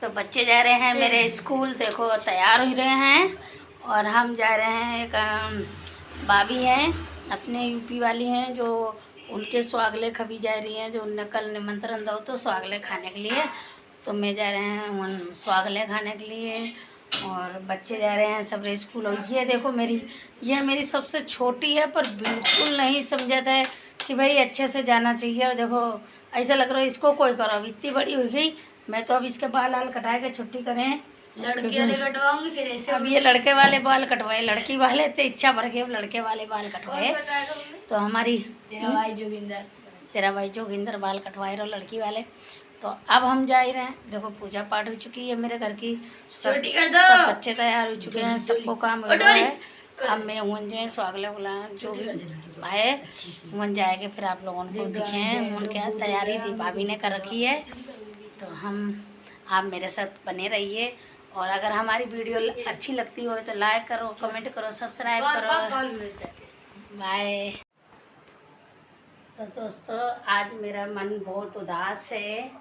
तो बच्चे जा रहे हैं मेरे स्कूल, देखो तैयार हो रहे हैं और हम जा रहे हैं। एक भाभी हैं अपने यूपी वाली हैं जो उनके स्वागले खबी जा रही हैं, जो उनने कल निमंत्रण दो तो स्वागले खाने के लिए, तो मैं जा रहे हैं उन स्वागले खाने के लिए और बच्चे जा रहे हैं सब स्कूल। और ये देखो ये मेरी सबसे छोटी है पर बिल्कुल नहीं समझता है कि भाई अच्छे से जाना चाहिए। और देखो ऐसा लग रहा है इसको कोई करो, अब इतनी बड़ी हो गई। मैं तो अब इसके बाल कटाए के छुट्टी करें, लड़के वाले कटवाऊंगी फिर ऐसे। अब ये लड़के वाले बाल कटवाए, लड़की वाले तो इच्छा भर के अब लड़के वाले बाल कटवाए। तो हमारी तेरा भाई जोगिंदर बाल कटवाए रहो लड़की वाले। तो अब हम जा ही रहे हैं। देखो पूजा पाठ हो चुकी है मेरे घर की, सब बच्चे तैयार हो चुके हैं, सबको काम हो रहा है। अब मैं वन जाए स्वागले बुला जो भी है वन जाएंगे, फिर आप लोगों को दिखें वन क्या तैयारी थी भाभी ने कर रखी है। तो आप मेरे साथ बने रहिए और अगर हमारी वीडियो अच्छी लगती हो तो लाइक करो, कमेंट करो, सब्सक्राइब करो। बाय। तो दोस्तों आज मेरा मन बहुत उदास है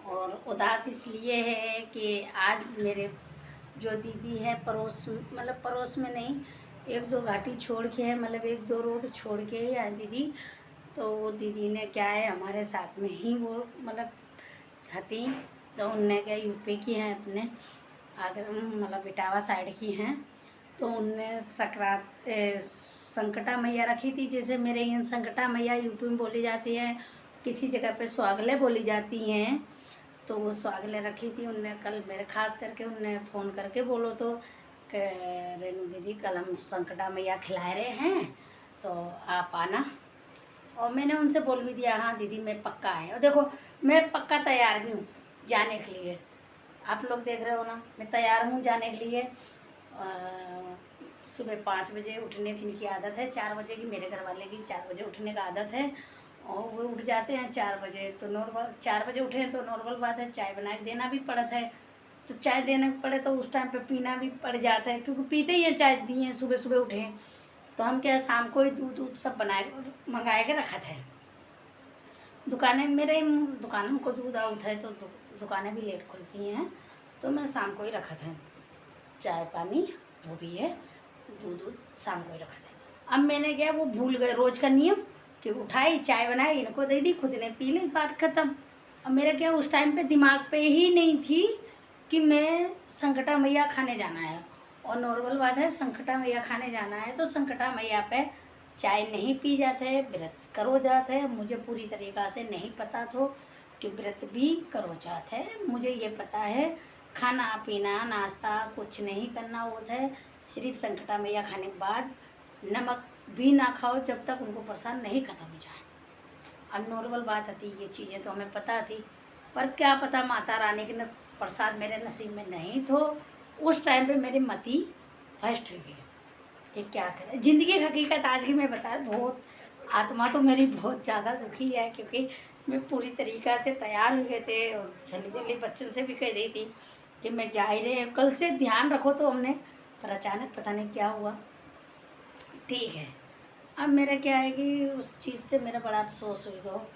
और उदास इसलिए है कि आज मेरे जो दीदी है पड़ोस, मतलब पड़ोस में नहीं, एक दो घाटी छोड़ के है, मतलब एक दो रोड छोड़ के ही है दीदी। तो वो दीदी ने क्या है हमारे साथ में ही वो मतलब थी, तो उनने क्या यूपी की हैं अपने आगर मतलब इटावा साइड की हैं। तो उनने संकटा मैया रखी थी, जैसे मेरे यहाँ संकटा मैया यूपी में बोली जाती है, किसी जगह पे स्वागले बोली जाती हैं। तो वो स्वागले रखी थी उनने कल मेरे खास करके उनने फ़ोन करके बोलो तो रेनू दीदी कल हम संकटा मैया खिला रहे हैं तो आप आना। और मैंने उनसे बोल भी दिया हाँ दीदी मैं पक्का है। और देखो मैं पक्का तैयार भी हूँ जाने के लिए, आप लोग देख रहे हो ना मैं तैयार हूँ जाने के लिए। सुबह 5 बजे उठने की इनकी आदत है, 4 बजे की मेरे घर वाले की 4 बजे उठने का आदत है और वो उठ जाते हैं 4 बजे। तो नॉर्मल 4 बजे उठे तो नॉर्मल बात है, चाय बना के देना भी पड़ता है। तो चाय देना पड़े तो उस टाइम पे पीना भी पड़ जाता है, क्योंकि पीते ही हैं चाय दी हैं सुबह सुबह उठे। तो हम क्या शाम को ही दूध सब बनाए मंगाए के रखा था। दुकानें मेरे दुकानों को दूध आउट है तो दुकानें भी लेट खुलती हैं, तो मैं शाम को ही रखा था चाय पानी जो भी है दूध शाम को ही रखा था। अब मैंने क्या वो भूल गए रोज़ का नियम कि उठाई चाय बनाई इनको दे दी, खुद ने पी ली, बात ख़त्म। अब मेरा क्या उस टाइम पे दिमाग पे ही नहीं थी कि मैं संकटा मैया खाने जाना है। और नॉर्मल बात है संकटा मैया खाने जाना है तो संकटा मैया पे चाय नहीं पी जाते है, व्रत करो जाते है। मुझे पूरी तरीक़ा से नहीं पता था कि व्रत भी करो जाते है, मुझे ये पता है खाना पीना नाश्ता कुछ नहीं करना होता है, सिर्फ संकटा मैया खाने के बाद नमक भी ना खाओ जब तक उनको परेशान नहीं ख़त्म हो जाए। अब नॉर्मल बात थी ये चीज़ें तो हमें पता थी, पर क्या पता माता रानी के प्रसाद मेरे नसीब में नहीं तो उस टाइम पे मेरी मति फर्स्ट हो गई कि क्या करें। ज़िंदगी की हकीकत आज की मैं बता, बहुत आत्मा तो मेरी बहुत ज़्यादा दुखी है क्योंकि मैं पूरी तरीक़ा से तैयार हो गए थे और जल्दी जल्दी बच्चन से भी कह रही थी कि मैं जा ही रहे कल से ध्यान रखो, तो हमने पर अचानक पता नहीं क्या हुआ। ठीक है अब मेरा क्या है कि उस चीज़ से मेरा बड़ा अफसोस हुआ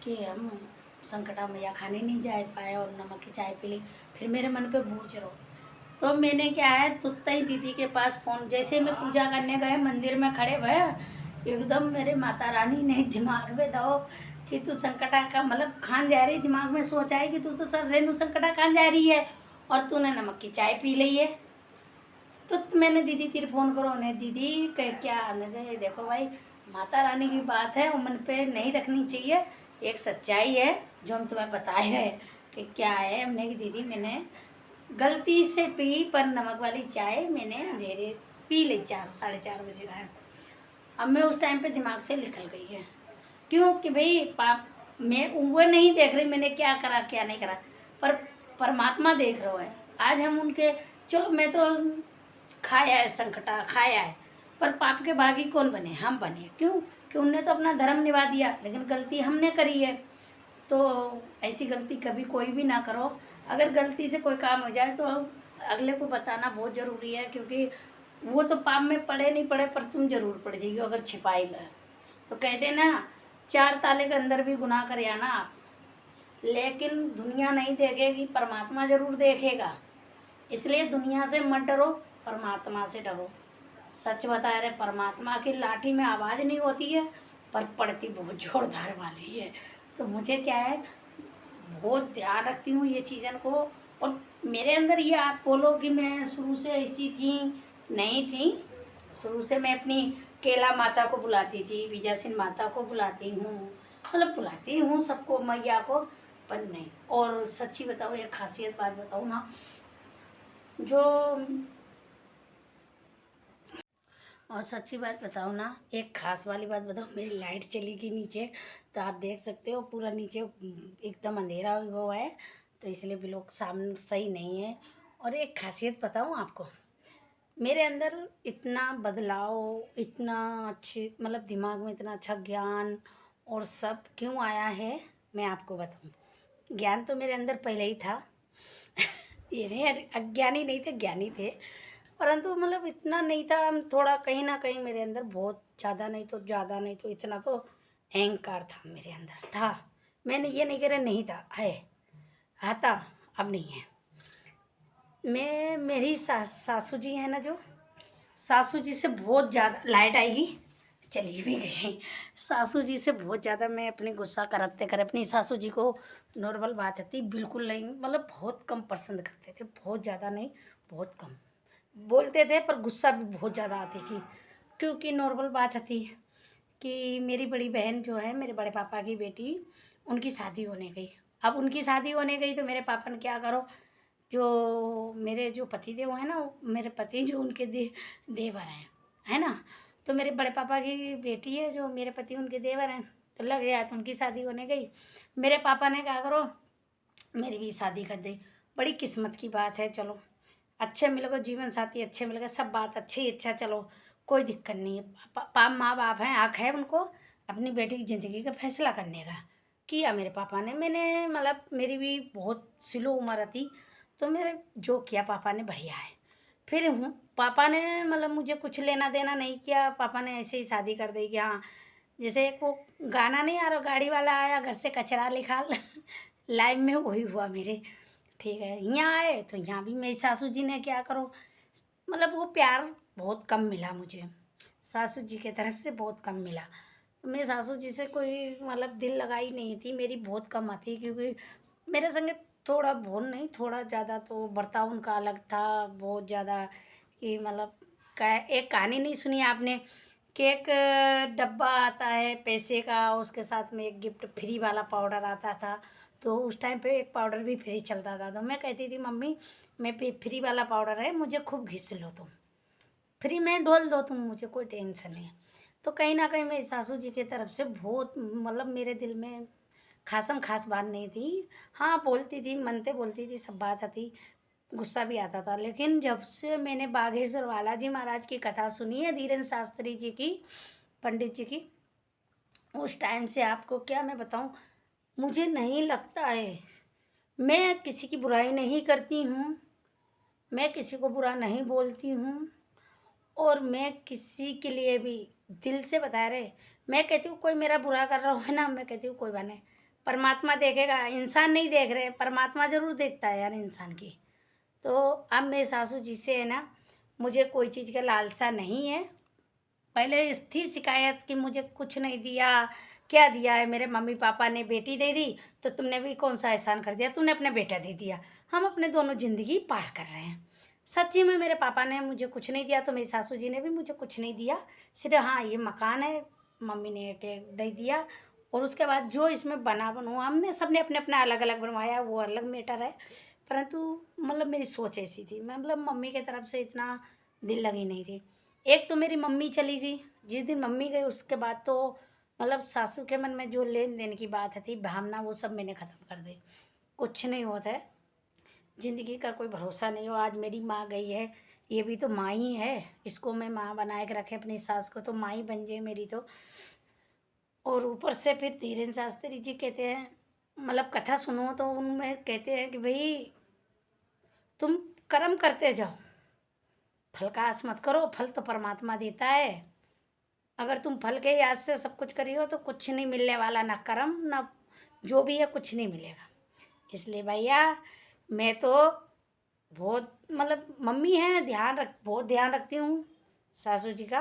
कि हम संकटा मैया खाने नहीं जा पाए और नमक की चाय पी ली। फिर मेरे मन पे बोझ रहो तो मैंने क्या है तुत्ता ही दीदी के पास फ़ोन, जैसे मैं पूजा करने गए मंदिर में खड़े भैया एकदम मेरे माता रानी ने दिमाग में दो कि तू संकटा का मतलब खान जा रही, दिमाग में सोचा है कि तू तो सर रेनू संकटा खान जा रही है और तूने नमक की चाय पी ली है। तो मैंने दीदी तेरे फ़ोन करो उन्हें, दीदी कह क्या मैंने देखो भाई माता रानी की बात है वो मन पे नहीं रखनी चाहिए, एक सच्चाई है जो हम तुम्हें बता ही रहे कि क्या है। हमने कि दीदी मैंने गलती से पी पर नमक वाली चाय मैंने अंधेरे पी ली 4 साढ़े 4 बजे का। अब मैं उस टाइम पे दिमाग से निकल गई है क्योंकि भाई पाप मैं वो नहीं देख रही मैंने क्या करा क्या नहीं करा, पर परमात्मा देख रहा है। आज हम उनके चलो मैं तो खाया है संकटा खाया है, पर पाप के भागी कौन बने, हम बने। क्यों कि उनने तो अपना धर्म निभा दिया लेकिन गलती हमने करी है। तो ऐसी गलती कभी कोई भी ना करो, अगर गलती से कोई काम हो जाए तो अगले को बताना बहुत ज़रूरी है, क्योंकि वो तो पाप में पड़े नहीं पड़े पर तुम ज़रूर पड़ जाइए अगर छिपाई ल। तो कहते ना 4 ताले के अंदर भी गुनाह कर या ना आप, लेकिन दुनिया नहीं देखेगी, परमात्मा जरूर देखेगा। इसलिए दुनिया से मत डरो, परमात्मा से डरो। सच बता रहे, परमात्मा की लाठी में आवाज़ नहीं होती है, पर पड़ती बहुत जोरदार वाली है। तो मुझे क्या है, बहुत ध्यान रखती हूँ ये चीज़न को। और मेरे अंदर ये, आप बोलो कि मैं शुरू से ऐसी थी, नहीं थी। शुरू से मैं अपनी केला माता को बुलाती थी, विजयसिंह माता को बुलाती हूँ, मतलब बुलाती हूँ सबको, मैया को, पर नहीं। और सच्ची बताओ, एक खासियत बात बताऊँ ना, जो और सच्ची बात बताओ ना, एक खास वाली बात बताओ, मेरी लाइट चली गई नीचे, तो आप देख सकते हो पूरा नीचे एकदम अंधेरा हुआ है, तो इसलिए भी लोग सामने सही नहीं है। और एक खासियत बताऊँ आपको, मेरे अंदर इतना बदलाव, इतना अच्छे, मतलब दिमाग में इतना अच्छा ज्ञान और सब क्यों आया है, मैं आपको बताऊँ। ज्ञान तो मेरे अंदर पहले ही था ये नहीं अज्ञानी नहीं थे, ज्ञानी थे, परंतु मतलब इतना नहीं था। थोड़ा कहीं ना कहीं मेरे अंदर बहुत ज़्यादा नहीं तो ज़्यादा नहीं तो इतना तो अहंकार था, मेरे अंदर था। मैंने ये नहीं कह रहा नहीं था, है, था, अब नहीं है। मैं, मेरी सासू जी है ना, जो सासू जी से बहुत ज़्यादा, लाइट आएगी, चली भी गई। सासू जी से बहुत ज़्यादा मैं अपनी गुस्सा करते कर अपनी सासू जी को, नॉर्मल बात थी, बिल्कुल नहीं, मतलब बहुत कम पसंद करते थे, बहुत ज़्यादा नहीं, बहुत कम बोलते थे, पर गुस्सा भी बहुत ज़्यादा आती थी। क्योंकि नॉर्मल बात थी कि मेरी बड़ी बहन जो है, मेरे बड़े पापा की बेटी, उनकी शादी होने गई। अब उनकी शादी होने गई तो मेरे पापा ने क्या करो, जो मेरे जो पति देव हैं ना, मेरे पति जो उनके देवर हैं, है ना, तो मेरे बड़े पापा की बेटी है जो मेरे पति उनके देवर हैं, तो लग गया, तो उनकी शादी होने गई। मेरे पापा ने क्या करो, मेरी भी शादी कर दी। बड़ी किस्मत की बात है, चलो अच्छे मिल गए, जीवन साथी अच्छे मिल गए, सब बात अच्छी, अच्छा, चलो कोई दिक्कत नहीं है। माँ बाप हैं, हक है उनको अपनी बेटी की ज़िंदगी का फैसला करने का। किया मेरे पापा ने, मैंने मतलब मेरी भी बहुत स्लो उम्र थी, तो मेरे जो किया पापा ने बढ़िया है। फिर पापा ने मतलब मुझे कुछ लेना देना नहीं किया, पापा ने ऐसे ही शादी कर दी कि हाँ, जैसे एक वो गाना नहीं आ रहा, गाड़ी वाला आया घर से कचरा निकाल लाइफ में वही हुआ मेरे। ठीक है, यहाँ आए तो यहाँ भी मेरी सासू जी ने क्या करो, मतलब वो प्यार बहुत कम मिला मुझे, सासू जी के तरफ से बहुत कम मिला। तो मेरे सासू जी से कोई मतलब दिल लगाई नहीं थी मेरी, बहुत कम आती, क्योंकि मेरे संगे थोड़ा बहुत नहीं, थोड़ा ज़्यादा तो बर्ताव उनका अलग था, बहुत ज़्यादा। कि मतलब एक कहानी नहीं सुनी आपने कि एक डब्बा आता है पैसे का, उसके साथ में एक गिफ्ट फ्री वाला पाउडर आता था। तो उस टाइम पे एक पाउडर भी फ्री चलता था, तो मैं कहती थी मम्मी, मैं फ्री वाला पाउडर है, मुझे खूब घिस लो तुम, फ्री में ढोल दो तुम, मुझे कोई टेंशन नहीं है। तो कहीं ना कहीं मेरी सासू जी की तरफ से बहुत, मतलब मेरे दिल में खासम खास बात नहीं थी। हाँ बोलती थी, मनते बोलती थी, सब बात आती, गुस्सा भी आता था। लेकिन जब से मैंने बागेश्वर बालाजी महाराज की कथा सुनी है, धीरेन्द्र शास्त्री जी की, पंडित जी की, उस टाइम से आपको क्या मैं बताऊं, मुझे नहीं लगता है, मैं किसी की बुराई नहीं करती हूँ, मैं किसी को बुरा नहीं बोलती हूँ, और मैं किसी के लिए भी दिल से बता रहे, मैं कहती हूँ कोई मेरा बुरा कर रहा है ना, मैं कहती हूँ कोई बने, परमात्मा देखेगा, इंसान नहीं देख रहे, परमात्मा जरूर देखता है यार इंसान की। तो अब मेरे सासू जी से है ना, मुझे कोई चीज़ का लालसा नहीं है। पहले थी शिकायत कि मुझे कुछ नहीं दिया, क्या दिया है, मेरे मम्मी पापा ने बेटी दे दी, तो तुमने भी कौन सा एहसान कर दिया, तुमने अपना बेटा दे दिया, हम अपने दोनों ज़िंदगी पार कर रहे हैं। सच्ची में मेरे पापा ने मुझे कुछ नहीं दिया, तो मेरी सासू जी ने भी मुझे कुछ नहीं दिया, सिर्फ हाँ ये मकान है मम्मी ने के दे दिया, और उसके बाद जो इसमें बना बनवा हमने सबने अपने अपना अलग अलग बनवाया, वो अलग मैटर है। परंतु मतलब मेरी सोच ऐसी थी, मैं मतलब मम्मी के तरफ से इतना दिल लगी नहीं थी। एक तो मेरी मम्मी चली गई, जिस दिन मम्मी गई उसके बाद तो मतलब सासू के मन में जो लेन देन की बात थी, भावना, वो सब मैंने ख़त्म कर दी। कुछ नहीं होता है, ज़िंदगी का कोई भरोसा नहीं हो। आज मेरी माँ गई है, ये भी तो माँ ही है, इसको मैं माँ बनाए के रखे अपनी सास को, तो माँ ही बन जाए मेरी तो। और ऊपर से फिर धीरेन्द्र शास्त्री जी कहते हैं, मतलब कथा सुनो तो उनमें कहते हैं कि भाई तुम कर्म करते जाओ, फल का आस मत करो, फल तो परमात्मा देता है। अगर तुम फल के याद से सब कुछ करी हो तो कुछ नहीं मिलने वाला, ना कर्म ना जो भी है, कुछ नहीं मिलेगा। इसलिए भैया मैं तो बहुत मतलब मम्मी है बहुत ध्यान रखती हूँ सासू जी का,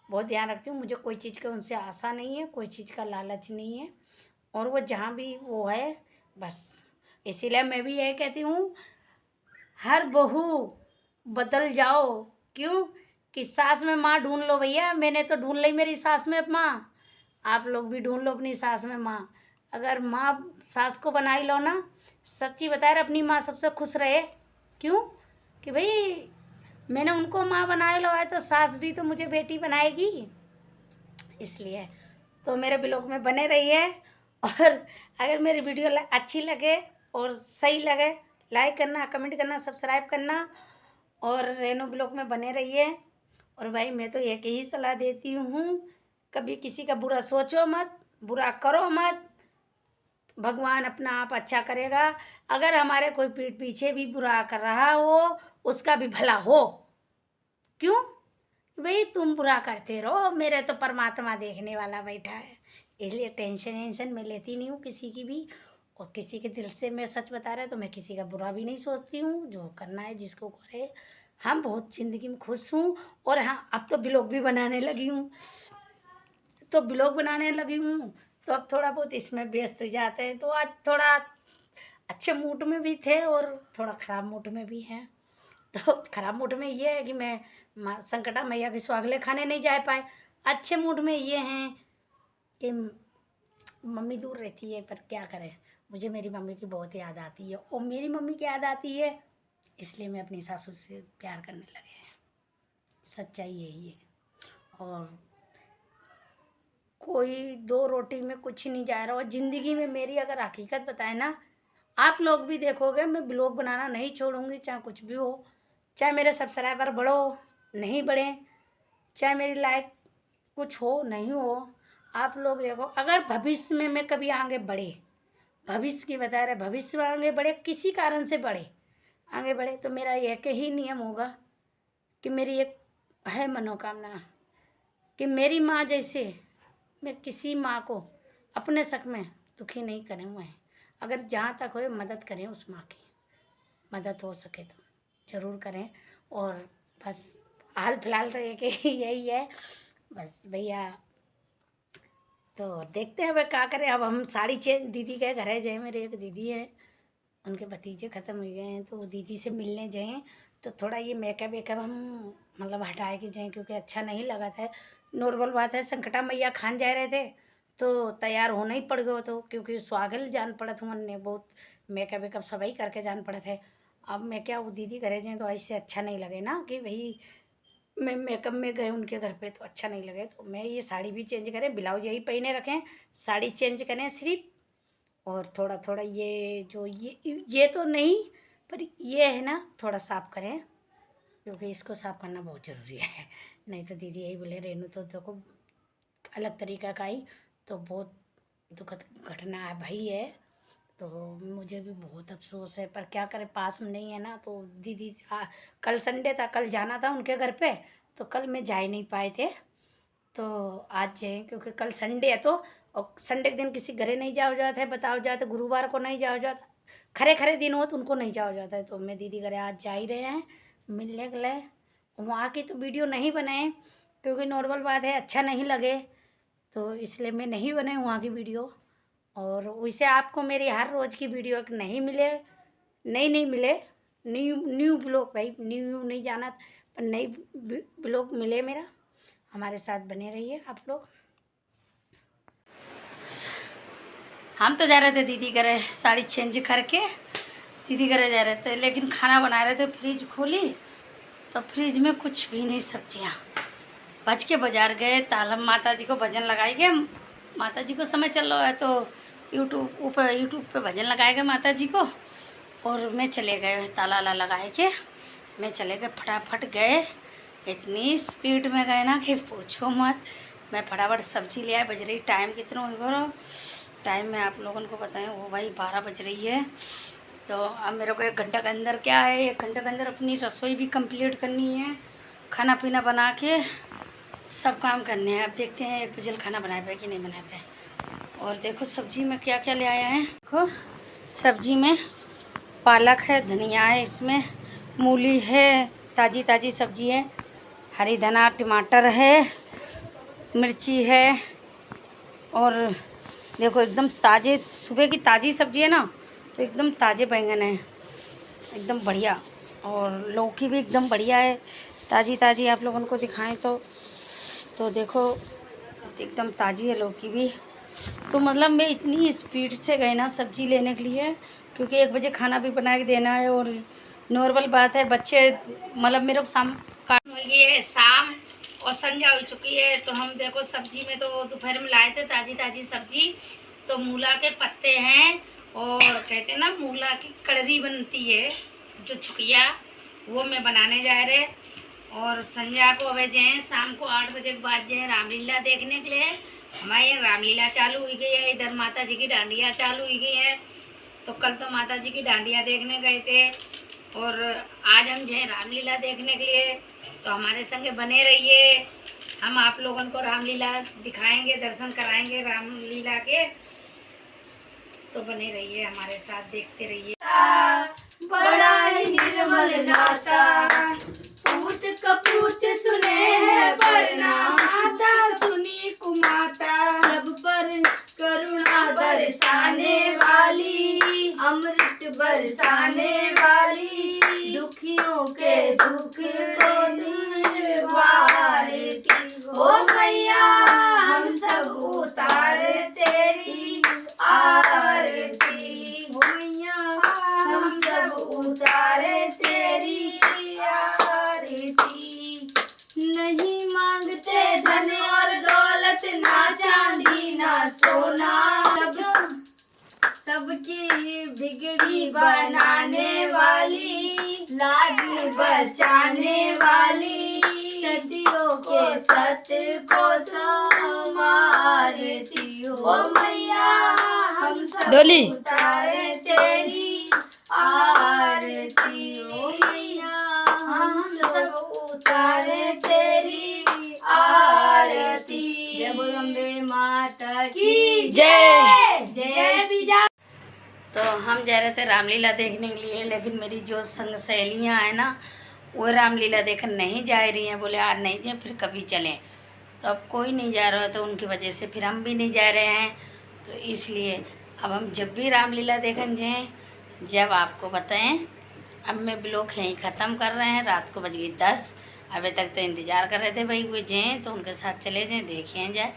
बहुत ध्यान रखती हूँ। मुझे कोई चीज़ का उनसे आशा नहीं है, कोई चीज़ का लालच नहीं है। और वो जहाँ भी वो है बस, इसीलिए मैं भी यही कहती हूँ हर बहू बदल जाओ। क्यों कि सास में माँ ढूंढ लो भैया। मैंने तो ढूंढ ली मेरी सास में माँ, आप लोग भी ढूंढ लो अपनी सास में माँ। अगर माँ सास को बना ही लो ना, सच्ची बता रहे अपनी माँ सबसे खुश रहे। क्यों कि भाई मैंने उनको माँ बनाए लो है तो सास भी तो मुझे बेटी बनाएगी। इसलिए तो मेरे ब्लॉग में बने रहिए। और अगर मेरी वीडियो अच्छी लगे और सही लगे, लाइक करना, कमेंट करना, सब्सक्राइब करना और रेनू ब्लॉग में बने रहिए। और भाई मैं तो एक ही सलाह देती हूँ, कभी किसी का बुरा सोचो मत, बुरा करो मत, भगवान अपना आप अच्छा करेगा। अगर हमारे कोई पीठ पीछे भी बुरा कर रहा हो उसका भी भला हो। क्यों भाई तुम बुरा करते रहो, मेरे तो परमात्मा देखने वाला बैठा है। इसलिए टेंशन मैं लेती नहीं हूँ किसी की भी। और किसी के दिल से मैं सच बता रहा तो मैं किसी का बुरा भी नहीं सोचती हूँ। जो करना है जिसको करे। हम बहुत ज़िंदगी में खुश हूँ। और हाँ अब तो ब्लॉग भी बनाने लगी हूँ, तो अब थोड़ा बहुत इसमें व्यस्त हो जाते हैं। तो आज थोड़ा अच्छे मूड में भी थे और थोड़ा ख़राब मूड में भी हैं। तो ख़राब मूड में ये है कि मैं संकटा मैया के स्वागले खाने नहीं जा पाए। अच्छे मूड में ये हैं कि मम्मी दूर रहती है पर क्या करें, मुझे मेरी मम्मी की बहुत याद आती है और मेरी मम्मी की याद आती है, इसलिए मैं अपनी सासू से प्यार करने लगे हैं। सच्चाई यही है। और कोई दो रोटी में कुछ नहीं जा रहा। और ज़िंदगी में मेरी अगर हकीकत बताए ना, आप लोग भी देखोगे मैं ब्लॉग बनाना नहीं छोड़ूंगी, चाहे कुछ भी हो, चाहे मेरे सब्सक्राइबर बढ़ो नहीं बढ़े, चाहे मेरी लाइक कुछ हो नहीं हो। आप लोग देखो अगर भविष्य में मैं कभी आगे बढ़े, भविष्य की बता रहे, भविष्य में आगे बढ़े, किसी कारण से बढ़े आगे बढ़े, तो मेरा एक ही नियम होगा कि मेरी एक है मनोकामना कि मेरी माँ जैसे मैं किसी माँ को अपने शक में दुखी नहीं करें। मैं अगर जहाँ तक हो मदद करें, उस माँ की मदद हो सके तो ज़रूर करें। और बस हाल फिलहाल तो एक ही यही है बस भैया। तो देखते हैं अब क्या करें। अब हम साड़ी चेंज दीदी के घर जाए, मेरे एक दीदी है उनके भतीजे ख़त्म हो गए हैं तो वो दीदी से मिलने जाएँ। तो थोड़ा ये मेकअप वेकअप हम मतलब हटाए के जाएँ क्योंकि अच्छा नहीं लगा था। नॉर्मल बात है, संकटा मैया खान जा रहे थे तो तैयार होना ही पड़ गया तो, क्योंकि स्वागल जान पड़ा था उनने, बहुत मेकअप वेकअप सभी करके जान पड़े थे। अब मैं क्या वो दीदी घरे जाएँ तो ऐसे अच्छा नहीं लगे ना कि भाई मैं मेकअप में गए उनके घर पे तो अच्छा नहीं लगे। तो मैं ये साड़ी भी चेंज करें, ब्लाउज यही पहने रखें, साड़ी चेंज करें सिर्फ। और थोड़ा थोड़ा ये जो ये तो नहीं पर ये है ना थोड़ा साफ करें क्योंकि इसको साफ करना बहुत ज़रूरी है। नहीं तो दीदी यही बोले रेनू तो देखो अलग तरीका का ही तो बहुत दुखद घटना है भाई है। तो मुझे भी बहुत अफसोस है पर क्या करें, पास में नहीं है ना। तो दीदी कल संडे था, कल जाना था उनके घर पे तो कल मैं जा ही नहीं पाए थे। तो आज जाए क्योंकि कल संडे है तो, और संडे के दिन किसी घरे नहीं जाओ जाता है, बताओ जाता, गुरुवार को नहीं जाओ जाता, खरे खरे दिन हो तो उनको नहीं जाओ जाता है। तो मैं दीदी घरे आज जा ही रहे हैं मिलने के लिए। वहाँ की तो वीडियो नहीं बनाए क्योंकि नॉर्मल बात है अच्छा नहीं लगे तो इसलिए मैं नहीं बनाई वहाँ की वीडियो। और वैसे आपको मेरी हर रोज़ की वीडियो नहीं मिले, नहीं मिले, न्यू ब्लॉग भाई न्यू नहीं जाना पर नई ब्लॉग मिले मेरा, हमारे साथ बने रहिए आप लोग। हम तो जा रहे थे दीदी करे साड़ी चेंज करके, दीदी करे जा रहे थे लेकिन खाना बना रहे थे। फ्रिज खोली तो फ्रिज में कुछ भी नहीं, सब्जियाँ बच के बाजार गए, तालम माता जी को भजन लगाएंगे, माता जी को समय चल रहा है तो यूट्यूब पे भजन लगाएंगे माता जी को। और मैं चले गए ताला ला लगाए के, मैं चले गए फटाफट गए, इतनी स्पीड में गए ना कि पूछो मत। मैं फटाफट सब्जी ले आए, बज रही टाइम कितना हो, टाइम में आप लोगों को बताएं वो भाई 12 बज रही है। तो अब मेरे को 1 घंटा के अंदर क्या है, 1 घंटे के अंदर अपनी रसोई भी कंप्लीट करनी है, खाना पीना बना के सब काम करने हैं। अब देखते हैं 1 बजे खाना बनाए पाए कि नहीं बनाए पाए। और देखो सब्जी में क्या क्या ले आया है, देखो सब्जी में पालक है, धनिया है, इसमें मूली है, ताज़ी ताज़ी सब्जी है, हरी धना, टमाटर है, मिर्ची है, और देखो एकदम ताज़े, सुबह की ताज़ी सब्जी है ना, तो एकदम ताज़े बैंगन है, एकदम बढ़िया। और लौकी भी एकदम बढ़िया है, ताज़ी ताज़ी। आप लोगों को दिखाएं तो देखो एकदम ताज़ी है लौकी भी। तो मतलब मैं इतनी स्पीड से गई ना सब्ज़ी लेने के लिए, क्योंकि 1 बजे खाना भी बना के देना है। और नॉर्मल बात है, बच्चे मतलब मेरे को शाम का ये है शाम और संध्या हो चुकी है। तो हम देखो सब्जी में तो दोपहर में लाए थे ताज़ी ताज़ी सब्जी। तो मूला के पत्ते हैं, और कहते हैं ना मूला की कड़री बनती है जो छुकिया, वो मैं बनाने जा रहे। और संध्या को अब जाए शाम को 8 बजे के बाद जाए रामलीला देखने के लिए। हमारे यहाँ रामलीला चालू हुई गई है, इधर माता जी की डांडिया चालू हुई गई है। तो कल तो माता जी की डांडिया देखने गए थे, और आज हम जाए रामलीला देखने के लिए। तो हमारे संगे बने रहिए, हम आप लोगों को रामलीला दिखाएंगे, दर्शन कराएंगे रामलीला के। तो बने रहिए हमारे साथ, देखते रहिए। बड़ा ही निर्मल नाता, पूत कपूत सुने है वरना, माता सुनी कुमाता, सब पर करुणा बरसाने वाली, अमृत बरसाने वाली, दुखियों के दुख को दूर वारती हो मैया, हम सब उतारे तेरी आरती हो मैया, हम सब उतारे तेरी आरती। नहीं मांगते धन और दौलत, ना चांदी ना सोना, सबकी बिगड़ी बनाने वाली, लाज बचाने वाली, सतियों के सत्य को तो मारती हो मैया, हम सब उतारे तेरी आरती हो मैया, हम सब उतारे तेरी आरती। जय बोलो अम्बे माता की जय, जय विजय। तो हम जा रहे थे रामलीला देखने के लिए, लेकिन मेरी जो संग सहेलियाँ हैं ना, वो रामलीला देखने नहीं जा रही हैं। बोले आज नहीं जाए, फिर कभी चलें। तो अब कोई नहीं जा रहा है, तो उनकी वजह से फिर हम भी नहीं जा रहे हैं। तो इसलिए अब हम जब भी रामलीला देखने जाएँ, जब आपको बताएं। अब मैं ब्लॉग यहीं ख़त्म कर रहे हैं। रात को बज गई 10। अभी तक तो इंतज़ार कर रहे थे भाई वो जाएँ तो उनके साथ चले जाएँ, देखें जाए।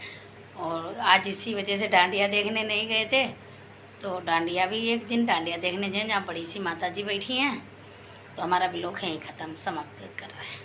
और आज इसी वजह से डांडिया देखने नहीं गए थे, तो डांडिया भी एक दिन डांडिया देखने जाएँ, जहाँ बड़ी सी माता जी बैठी हैं। तो हमारा ब्लॉग यहीं ख़त्म समाप्त कर रहे हैं।